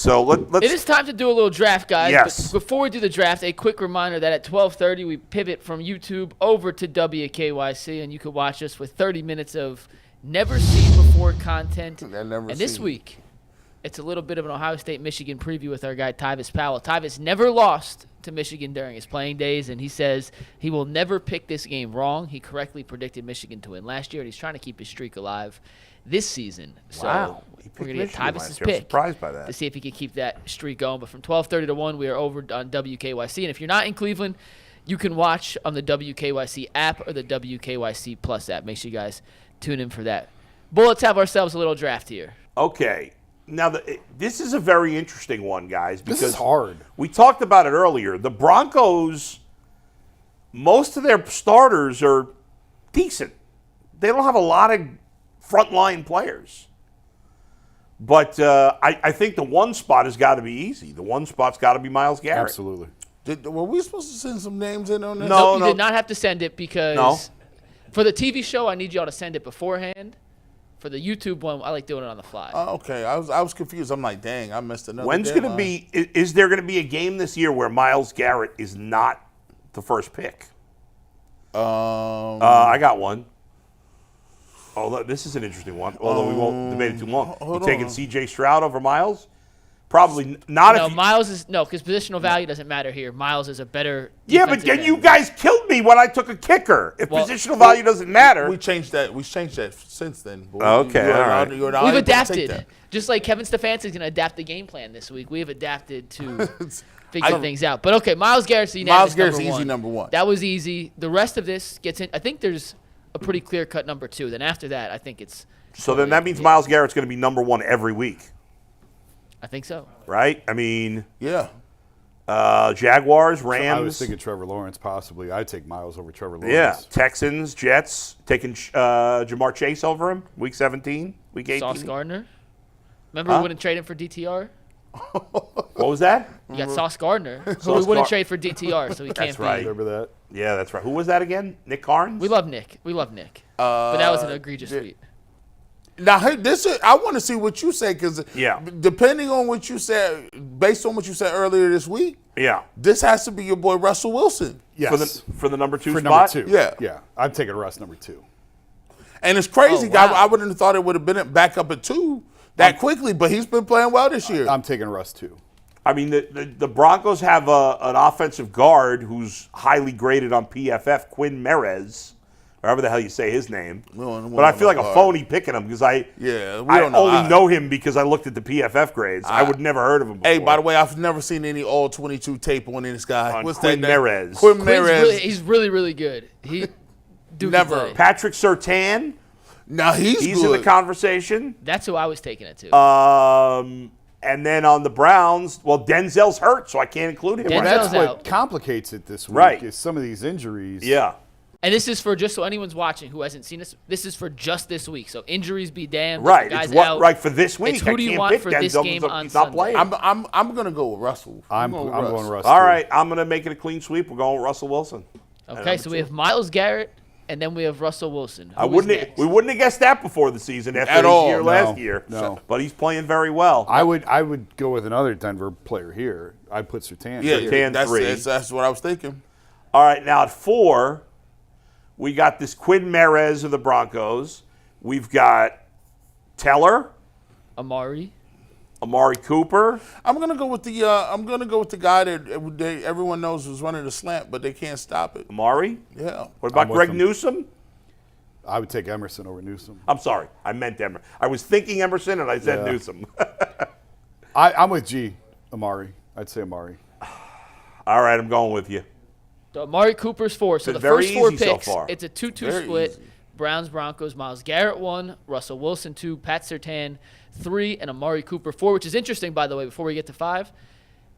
So let's. It is time to do a little draft, guys. Yes. But before we do the draft, a quick reminder that at 12:30 we pivot from YouTube over to WKYC, and you can watch us with 30 minutes of never-seen-before content. And this week, it's a little bit of an Ohio State-Michigan preview with our guy Tyvis Powell. Tyvis never lost to Michigan during his playing days, and he says he will never pick this game wrong. He correctly predicted Michigan to win last year, and he's trying to keep his streak alive this season. So Wow. we're going to get Tyvis's pick. I'm surprised by that. To see if he can keep that streak going. But from 12:30 to 1, we are over on WKYC. And if you're not in Cleveland, you can watch on the WKYC app or the WKYC Plus app. Make sure you guys tune in for that. But let's have ourselves a little draft here. Okay. Now, this is a very interesting one, guys. Because this is hard. We talked about it earlier. The Broncos, most of their starters are decent. They don't have a lot of frontline players. But I think the one spot has got to be easy. The one spot's got to be Myles Garrett. Absolutely. Were we supposed to send some names in on this? No, You did not have to send it because for the TV show, I need y'all to send it beforehand. For the YouTube one, I like doing it on the fly. Okay. I was confused. I'm like, dang, I missed another When's going to be – is there going to be a game this year where Myles Garrett is not the first pick? I got one. Although this is an interesting one, although we won't debate it too long. You taking C.J. Stroud over Myles? Probably not. No, if Myles is because positional value doesn't matter here. Myles is a better. Yeah, but then you guys killed me when I took a kicker. If positional value doesn't matter, We changed that. We changed that since then. Boy. Okay, all right. We've adapted. Just like Kevin Stefanski's going to adapt the game plan this week. We have adapted to figure things out. But okay, Myles Garrett's easy number one. That was easy. The rest of this gets in. I think there's a pretty clear-cut number two. Then after that, I think it's. So then that means Myles Garrett's going to be number one every week. I think so. Right? I mean, yeah. Jaguars, Rams. So I was thinking Trevor Lawrence possibly. I'd take Myles over Trevor Lawrence. Yeah, Texans, Jets, taking Jamar Chase over him, week 17, week 18. Sauce Gardner. Remember we wouldn't trade him for DTR? What was that? You got Sauce Gardner, who we wouldn't trade for DTR, so he can't be. right. Remember that? Yeah, that's right. Who was that again? Nick Carnes? We love Nick. But that was an egregious tweet. Now, hey, I want to see what you say because depending on what you said, based on what you said earlier this week, this has to be your boy Russell Wilson. Yes. For the number two for spot? Number two. Yeah. Yeah. I'm taking Russ number 2. And it's crazy. Oh, wow. I wouldn't have thought it would have been back up at 2 that quickly, but he's been playing well this year. I'm taking Russ 2. I mean, the Broncos have an offensive guard who's highly graded on PFF, Quinn Merez. However the hell you say his name. But I feel like a phony picking him because I only know him because I looked at the PFF grades. I would never heard of him before. Hey, by the way, I've never seen any all-22 tape on this guy. What's Quinn Merez. Quinn Merez. He's really, really good. Never. Patrick Surtain. Now he's good. In the conversation. That's who I was taking it to. And then on the Browns, Denzel's hurt, so I can't include him. That's what complicates it this week is some of these injuries. Yeah. And this is for just so anyone's watching who hasn't seen this. This is for just this week. So injuries be damned. Right. Guys It's out. for this week. It's who do you want for this game on Sunday? I'm going to go with Russell. I'm going Russell. All right. I'm going to make it a clean sweep. We're going with Russell Wilson. Okay, so we have Myles Garrett, and then we have Russell Wilson. We wouldn't have guessed that before the season after his year last year. No. But he's playing very well. I would go with another Denver player here. I'd put Surtain. Surtain 3. That's what I was thinking. All right, now at 4, we got this Quinn Merez of the Broncos. We've got Teller, Amari Cooper. I'm gonna go with the guy that everyone knows was running the slant, but they can't stop it. Amari. Yeah. What about Greg Newsome? I would take Emerson over Newsome. I'm sorry, I meant Emerson. I was thinking Emerson, and I said Newsome. I'm with G. Amari. I'd say Amari. All right, I'm going with you. So Amari Cooper's 4. So the first 4 picks, it's a 2-2 split. Easy. Browns, Broncos, Myles Garrett 1, Russell Wilson 2, Pat Surtain 3, and Amari Cooper 4, which is interesting, by the way, before we get to 5.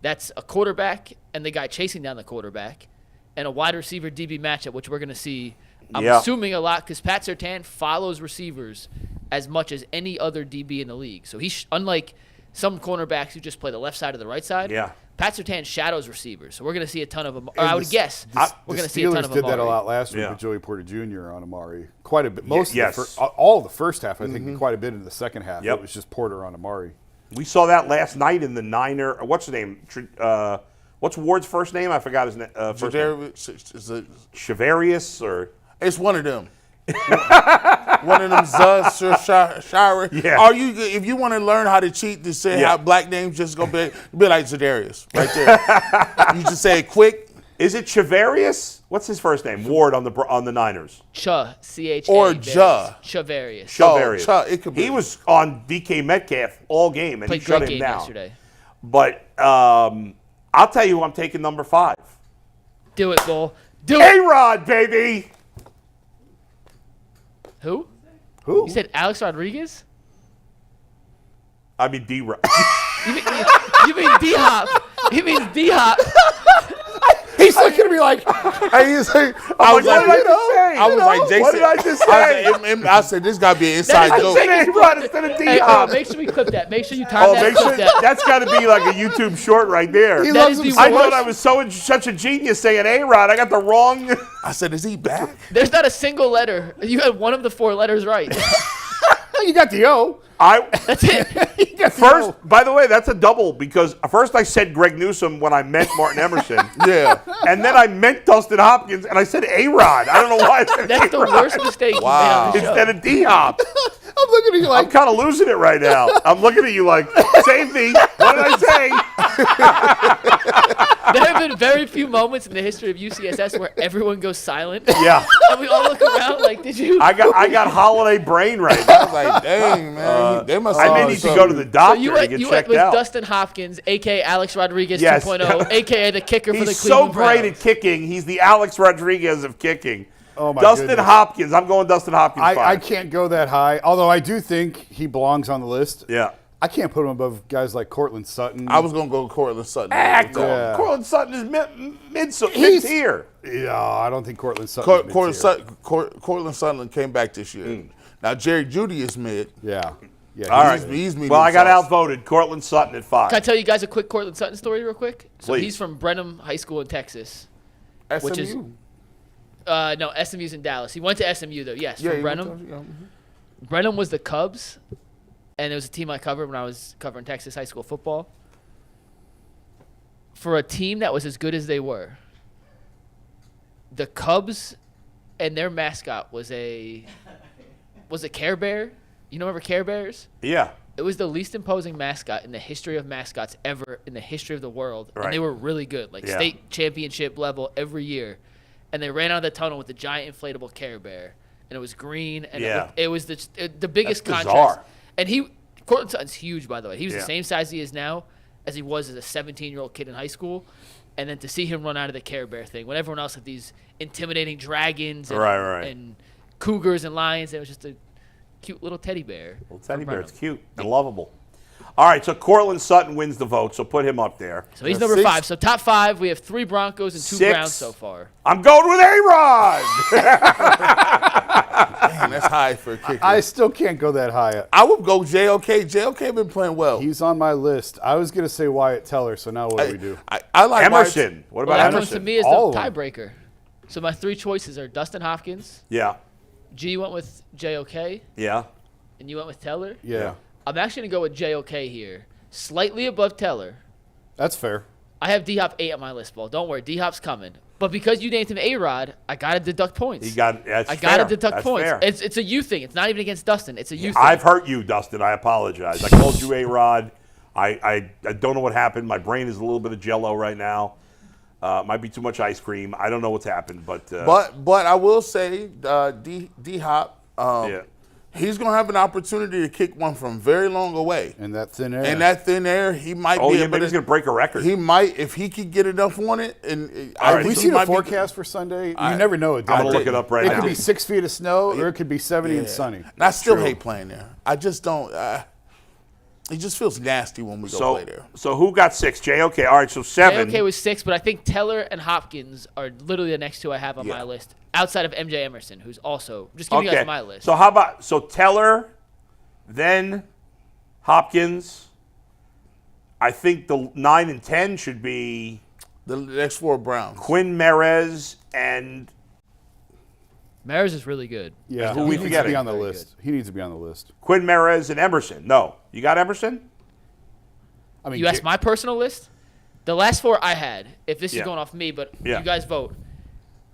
That's a quarterback and the guy chasing down the quarterback and a wide receiver DB matchup, which we're going to see, I'm assuming, a lot because Pat Surtain follows receivers as much as any other DB in the league. So he's unlike some cornerbacks who just play the left side or the right side. Yeah. Pat Surtain shadows receivers, so we're going to see a ton of them. I would guess we're going to see a ton of Steelers did Amari. that a lot last week with Joey Porter Jr. on Amari. Quite a bit. All of the first half, I think, and quite a bit in the second half. It was just Porter on Amari. We saw that last night in the Niner. What's his name? What's Ward's first name? I forgot his first name. Shavarius or it's one of them. One of them Shire. Yeah. Are you? If you want to learn how to cheat, to say how black names just gonna be like Zadarius right there. You just say it quick. Is it Shavarius? What's his first name? Ward on the Niners. C-H-A. Or Ja. Shavarius. Shavarius. Oh, it could be. He was on DK Metcalf all game, and Played he shut great him game down. yesterday. But I'll tell you who I'm taking number 5. Do it, Bull. Do it. A-Rod, baby. Who? Who? You said Alex Rodriguez? I mean D-Rod. You mean D-Hop. He means D-Hop. He's looking at me like, I was like, what did I just say? Jason. What did I just say? I said this got to be an inside joke. A-Rod instead of Hey, D-Hop. make sure we clip that. Make sure you time that. Make sure that's got to be like a YouTube short right there. That is the I worst. thought I was such a genius saying A-Rod. I got the wrong. I said, is he back? There's not a single letter. You had one of the 4 letters right. you got the O. That's it. You got the First, O. by the way, that's a double because first I said Greg Newsome when I meant Martin Emerson. Yeah. And then I meant Dustin Hopkins and I said A-Rod. I don't know why I said That's the A-Rod worst mistake you made on the show. instead of D-Hop. I'm looking at you I'm like, kind of losing it right now. I'm looking at you like, save me. What did I say? There have been very few moments in the history of UCSS where everyone goes silent. Yeah. And we all look around like, did you? I got holiday brain right now. I was like, dang, man. They must I may need to go to the doctor you to went, get you went checked with out. Dustin Hopkins, a.k.a. Alex Rodriguez Yes. 2.0, a.k.a. the kicker for the He's so Cleveland great Browns. at kicking. He's the Alex Rodriguez of kicking. oh my Dustin goodness. Hopkins. I'm going Dustin Hopkins. I 5. can't go that high, although I do think he belongs on the list. Yeah. I can't put him above guys like Cortland Sutton. I was going to go Cortland Sutton. Yeah. Cortland Sutton is mid-tier. Yeah, I don't think Cortland Sutton. Cortland Sutton came back this year. Now, Jerry Jeudy is mid. Yeah. Yeah. All right. He's medium Well, I got sauce. outvoted. Cortland Sutton at 5. Can I tell you guys a quick Cortland Sutton story real quick? So Please. he's from Brenham High School in Texas. SMU. Which is no, SMU's in Dallas. He went to SMU though. Yes, from Brenham. Brenham was the Cubs, and it was a team I covered when I was covering Texas high school football. For a team that was as good as they were, the Cubs and their mascot was a Care Bear. You know, remember Care Bears? Yeah. It was the least imposing mascot in the history of mascots ever in the history of the world. Right. And they were really good, like state championship level every year. And they ran out of the tunnel with the giant inflatable Care Bear. And it was green. And it was the biggest That's contrast. bizarre. And Cortland Sutton's huge, by the way. He was Yeah. the same size he is now as he was as a 17-year-old kid in high school. And then to see him run out of the Care Bear thing, when everyone else had these intimidating dragons and cougars and lions, it was just a cute little teddy bear. Little teddy bear. It's cute and lovable. All right, so Cortland Sutton wins the vote, so put him up there. So he's number 5. So top 5, we have 3 Broncos and 2 6. Browns so far. I'm going with A-Rod. Damn, that's high for a kicker. I still can't go that high. I would go JOK. JOK been playing well. He's on my list. I was going to say Wyatt Teller, so now what do we do? I like Emerson. What about Well, that comes Emerson? to me as All the of them. tiebreaker. So my 3 choices are Dustin Hopkins, Yeah. G went with JOK, Yeah. and you went with Teller. Yeah. I'm actually going to go with JOK here. Slightly above Teller. That's fair. I have D-Hop 8 on my list, Ball. Don't worry, D-Hop's coming. But because you named him A-Rod, I got to deduct points. That's I got to fair. deduct That's points. fair. It's a you thing. It's not even against Dustin. It's a you thing. I've hurt you, Dustin. I apologize. I called you A-Rod. I don't know what happened. My brain is a little bit of Jell-O right now. Might be too much ice cream. I don't know what's happened, but I will say D-Hop. yeah. He's going to have an opportunity to kick one from very long away. In that thin air. In that thin air, he might Oh, be yeah, able maybe he's going to break a record. He might, if he could get enough on it. And All right, we so see the forecast for Sunday. You never know. I'm going to look it up right It now. could be 6 feet of snow, or it could be 70 and sunny. And I still True. hate playing there. I just don't. It just feels nasty when we go play there. So who got 6? JOK. All right, so 7. JOK was 6, but I think Teller and Hopkins are literally the next 2 I have on my list, outside of MJ Emerson, who's also just giving you guys my list. So how about Teller, then Hopkins. I think the 9 and 10 should be The next 4 Browns. Quinn Merez and Maris is really good. Yeah, Who he we needs to forgetting? be on the Very list. He needs to be on the list. Quinn Merez and Emerson. No, you got Emerson? I mean, you asked my personal list? The last 4 I had, if this is Yeah. going off me, but Yeah. you guys vote.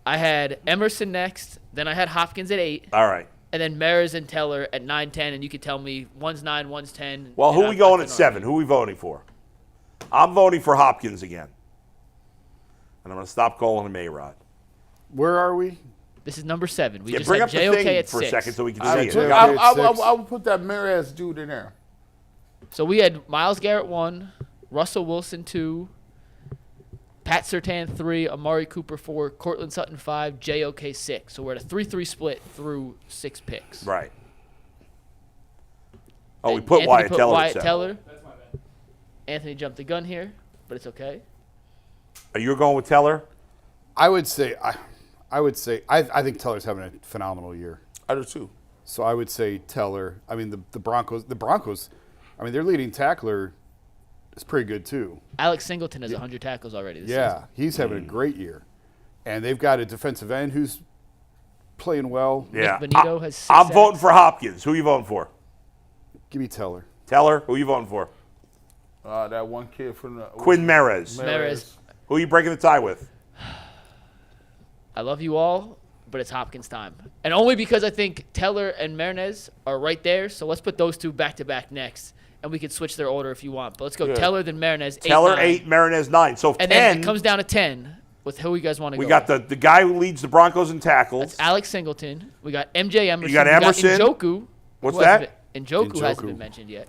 I had Emerson next, then I had Hopkins at 8. All right. And then Maris and Teller at 9, 10, and you could tell me one's 9, one's 10. Well, and who we going at 7? Who we voting for? I'm voting for Hopkins again. And I'm going to stop calling him A-Rod. Where are we? This is number 7. We just bring had up the JOK thing at for 6. a second so we can I see it. I would put that Maris dude in there. So we had Myles Garrett 1, Russell Wilson 2, Pat Surtain 3, Amari Cooper 4, Cortland Sutton 5, JOK 6. So we're at a 3-3 split through 6 picks. Right. Oh, we And put Anthony Wyatt put Teller at Wyatt 7. Teller. That's my bad. Anthony jumped the gun here, but it's okay. Are you going with Teller? I would say I think Teller's having a phenomenal year. I do too. So I would say Teller. I mean the Broncos. I mean their leading tackler is pretty good too. Alex Singleton has 100 tackles already this season. He's having a great year, and they've got a defensive end who's playing well. Yeah. Nick Benito has 6 I'm sacks. voting for Hopkins. Who are you voting for? Give me Teller. Teller? Who are you voting for? That one kid from the Quinn Maris. Maris. Who are you breaking the tie with? I love you all, but it's Hopkins time. And only because I think Teller and Marinez are right there. So let's put those two back-to-back next. And we can switch their order if you want. But let's go Teller, then Marinez, 8, Teller 9. 8, Marinez 9. So And 10. then it comes down to 10 with who you guys want to go We got with. the guy who leads the Broncos in tackles. That's Alex Singleton. We got MJ Emerson. You got Emerson. We got Njoku. What's who hasn't that? been- Njoku Njoku. hasn't been mentioned yet.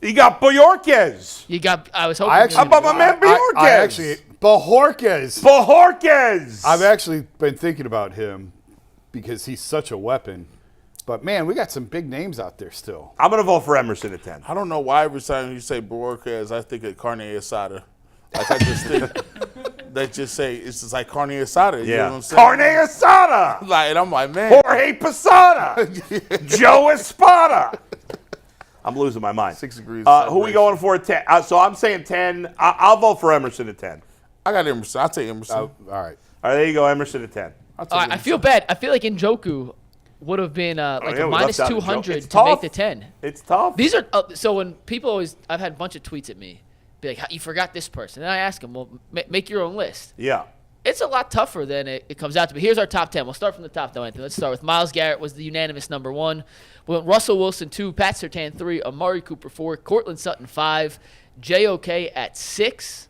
You got Boyorquez. You got. I was hoping. I actually- How about my man Boyorquez? I actually Bojorquez. Boyorquez. I've actually been thinking about him because he's such a weapon. But man, we got some big names out there still. I'm going to vote for Emerson at 10. I don't know why every time you say Borquez, I think of carne asada. Like I just think they just say it's just like carne asada. You know what I'm saying? Carne asada. Like, and I'm like, man. Jorge Posada. Joe Espada. I'm losing my mind. 6 degrees. Who we going for at 10? So I'm saying 10. I'll vote for Emerson at 10. I got Emerson. I'll take Emerson. All right. All right, there you go, Emerson at 10. I'll take All right, Emerson. I feel bad. I feel like Njoku would have been yeah, a we minus left out Njoku. 200 It's to make tough. the 10. It's tough. These are so when people always. I've had a bunch of tweets at me, be like, "You forgot this person," and I ask them, "Well, make your own list." Yeah. It's a lot tougher than it comes out to be. Here's our top 10. We'll start from the top, though, Anthony. Let's start with Myles Garrett was the unanimous number 1. We went Russell Wilson 2, Pat Surtain 3, Amari Cooper 4, Cortland Sutton 5, JOK at 6.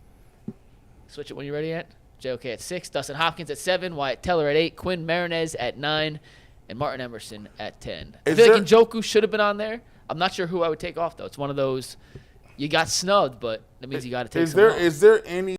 Switch it when you're ready, Ant. JOK at 6, Dustin Hopkins at 7, Wyatt Teller at 8, Quinn Marinez at 9, and Martin Emerson at 10. I feel like Njoku should have been on there. I'm not sure who I would take off, though. It's one of those, you got snubbed, but that means you got to take someone else. Is there any